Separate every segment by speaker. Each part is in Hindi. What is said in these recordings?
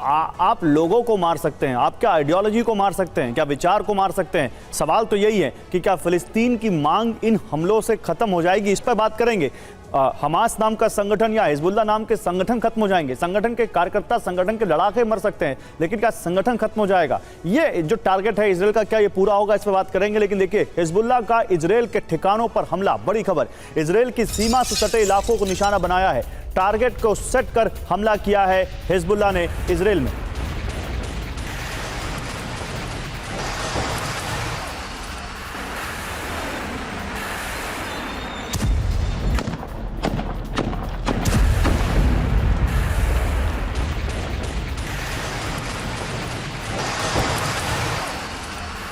Speaker 1: आप लोगों को मार सकते हैं, आप क्या आइडियोलॉजी को मार सकते हैं, क्या विचार को मार सकते हैं? सवाल तो यही है कि क्या फिलिस्तीन की मांग इन हमलों से खत्म हो जाएगी? इस पर बात करेंगे। हमास नाम का संगठन या हिजबुल्लाह नाम के संगठन खत्म हो जाएंगे, संगठन के कार्यकर्ता, संगठन के लड़ाके मर सकते हैं, लेकिन क्या संगठन खत्म हो जाएगा? ये जो टारगेट है इजराइल का, क्या ये पूरा होगा? इस पर बात करेंगे। लेकिन देखिए, हिजबुल्लाह का इजराइल के ठिकानों पर हमला, बड़ी खबर। इजराइल की सीमा से सटे इलाकों को निशाना बनाया है, टारगेट को सेट कर हमला किया है हिजबुल्लाह ने इजराइल में।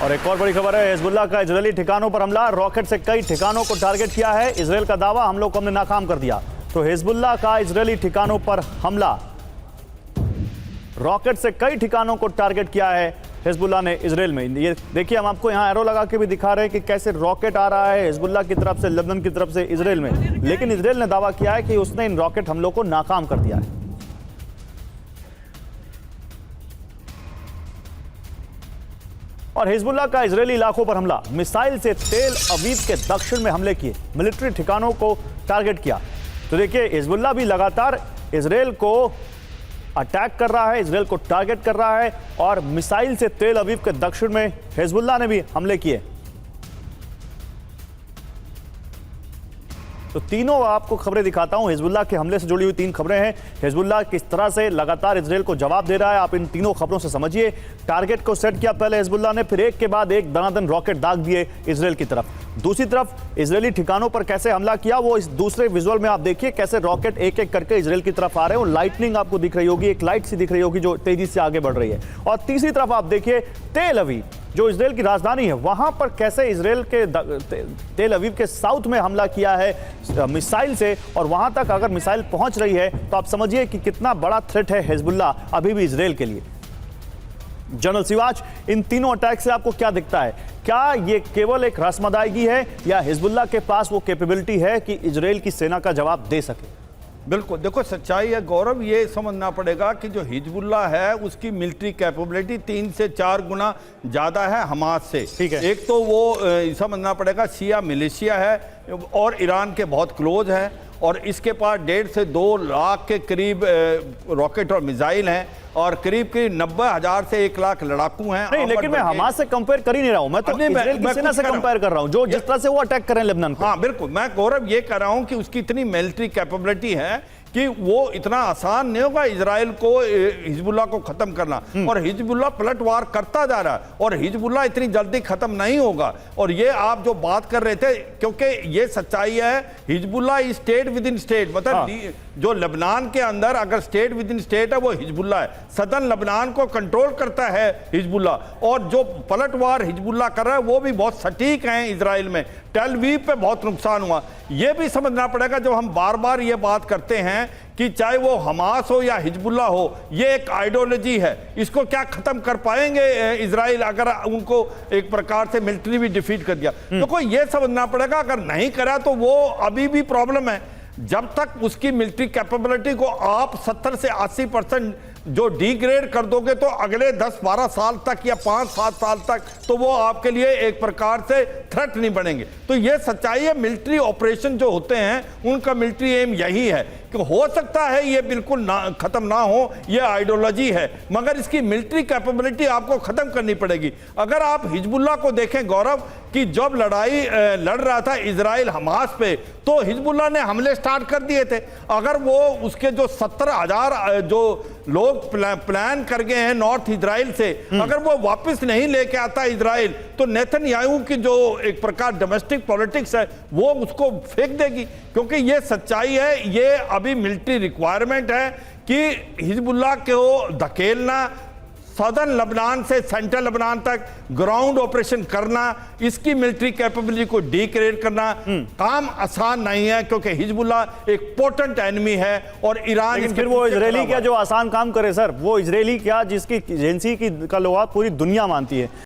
Speaker 1: और एक और बड़ी खबर है, हिजबुल्लाह का इजरायली ठिकानों पर हमला, रॉकेट से कई ठिकानों को टारगेट किया है। इजरायल का दावा, हमलों को हमने नाकाम कर दिया। तो हिजबुल्लाह का इजरायली ठिकानों पर हमला, रॉकेट से कई ठिकानों को टारगेट किया है हिजबुल्लाह ने इजरायल में। ये देखिए, हम आपको यहां एरो लगा के भी दिखा रहे हैं कि कैसे रॉकेट आ रहा है हिजबुल्लाह की तरफ से, लेबनान की तरफ से इजरायल में। लेकिन इजरायल ने दावा किया है कि उसने इन रॉकेट हमलों को नाकाम कर दिया है। और हिजबुल्लाह का इजरायली इलाकों पर हमला, मिसाइल से तेल अवीव के दक्षिण में हमले किए, मिलिट्री ठिकानों को टारगेट किया। तो देखिए, हिजबुल्लाह भी लगातार इजरायल को अटैक कर रहा है, इजरायल को टारगेट कर रहा है, और मिसाइल से तेल अवीव के दक्षिण में हिजबुल्लाह ने भी हमले किए। तो तीनों आपको खबरें दिखाता हूं, हिजबुल्लाह के हमले से जुड़ी हुई 3 खबरें हैं। हिजबुल्लाह किस तरह से लगातार इजरायल को जवाब दे रहा है, आप इन तीनों खबरों से समझिए। टारगेट को सेट किया पहले हिजबुल्लाह ने, फिर एक के बाद एक दनादन रॉकेट दाग दिए इजरायल की तरफ। दूसरी तरफ इजरायली ठिकानों पर कैसे हमला किया, वो इस दूसरे विजुअल में आप देखिए, कैसे रॉकेट एक एक करके इजरायल की तरफ आ रहे हैं। और लाइटनिंग आपको दिख रही होगी, एक लाइट सी दिख रही होगी जो तेजी से आगे बढ़ रही है। और तीसरी तरफ आप देखिए, तेल अवीव जो इजरायल की राजधानी है, वहां पर कैसे इजरायल के तेल अवीव के साउथ में हमला किया है मिसाइल से। और वहां तक अगर मिसाइल पहुंच रही है तो आप समझिए कि कितना बड़ा थ्रेट है हिजबुल्लाह अभी भी इजरायल के लिए। जनरल सिवाच, इन तीनों अटैक से आपको क्या दिखता है? क्या ये केवल एक रस्मदायगी है, या हिजबुल्लाह के पास वो कैपेबिलिटी है कि इजरायल की सेना का जवाब दे सके?
Speaker 2: बिल्कुल, देखो सच्चाई है गौरव, ये समझना पड़ेगा कि जो हिजबुल्लाह है उसकी मिलिट्री कैपेबिलिटी 3 से 4 गुना ज़्यादा है हमास से।
Speaker 1: ठीक है।
Speaker 2: एक तो वो समझना पड़ेगा शिया मिलिशिया है और ईरान के बहुत क्लोज है, और इसके पास 1.5 से 2 लाख के करीब रॉकेट और मिसाइल हैं, और करीब 90,000 से 1 लाख लड़ाकू हैं।
Speaker 1: नहीं, लेकिन मैं हमास से कंपेयर कर ही नहीं रहा हूं, मैं तो इजरायल की सेना से कंपेयर कर रहा हूं, जो जिस तरह से वो अटैक कर रहे हैं लेबनान को।
Speaker 2: हाँ बिल्कुल, मैं गौरव ये कह रहा हूं कि उसकी इतनी मिलिट्री कैपेबिलिटी है कि वो इतना आसान नहीं होगा इजराइल को, हिजबुल्लाह को खत्म करना। और हिजबुल्लाह पलटवार करता जा रहा है, और हिजबुल्लाह इतनी जल्दी खत्म नहीं होगा। और ये आप जो बात कर रहे थे, क्योंकि ये सच्चाई है, Hezbollah state with in state, मतलब जो लेबनान के अंदर अगर स्टेट विद इन स्टेट है वो हिजबुल्लाह है। सदर्न लेबनान को कंट्रोल करता है हिजबुल्लाह, और जो पलटवार हिजबुल्लाह कर रहा है वो भी बहुत सटीक हैं इजराइल में। टेल अवीव पे बहुत नुकसान हुआ, ये भी समझना पड़ेगा। जो हम बार बार ये बात करते हैं कि चाहे वो हमास हो या हिजबुल्लाह हो, ये एक आइडियोलॉजी है, इसको क्या खत्म कर पाएंगे इजराइल अगर उनको एक प्रकार से मिलिट्री भी डिफीट कर दिया? तो कोई ये समझना पड़ेगा, अगर नहीं करा तो वो अभी भी प्रॉब्लम है। जब तक उसकी मिलिट्री कैपेबिलिटी को आप 70 से 80% जो डिग्रेड कर दोगे, तो अगले 10-12 साल तक या 5-7 साल तक तो वो आपके लिए एक प्रकार से थ्रेट नहीं बनेंगे। तो ये सच्चाई है, मिलिट्री ऑपरेशन जो होते हैं उनका मिलिट्री एम यही है कि हो सकता है ये बिल्कुल खत्म ना हो, ये आइडियोलॉजी है, मगर इसकी मिलिट्री कैपेबिलिटी आपको खत्म करनी पड़ेगी। अगर आप हिजबुल्लाह को देखें गौरव, कि जब लड़ाई लड़ रहा था इजराइल हमास पे, तो हिजबुल्लाह ने हमले स्टार्ट कर दिए थे। अगर वो उसके जो 70,000 जो लोग प्लान कर गए हैं नॉर्थ इजराइल से, अगर वो वापस नहीं लेके आता इजराइल, तो नेतन्याहू की जो एक प्रकार डोमेस्टिक पॉलिटिक्स है वो उसको फेंक देगी। क्योंकि ये सच्चाई है, ये अभी मिलिट्री रिक्वायरमेंट है कि हिजबुल्लाह को धकेलना, सदर्न लेबनान से सेंट्रल लेबनान तक ग्राउंड ऑपरेशन करना, इसकी मिलिट्री कैपेबिलिटी को डिक्लेयर करना काम आसान नहीं है, क्योंकि हिजबुल्लाह एक पोटेंट एनिमी है और ईरान।
Speaker 1: फिर वो इजरायली क्या जो आसान काम करे सर, वो इजरायली क्या जिसकी एजेंसी की का लोग पूरी दुनिया मानती है।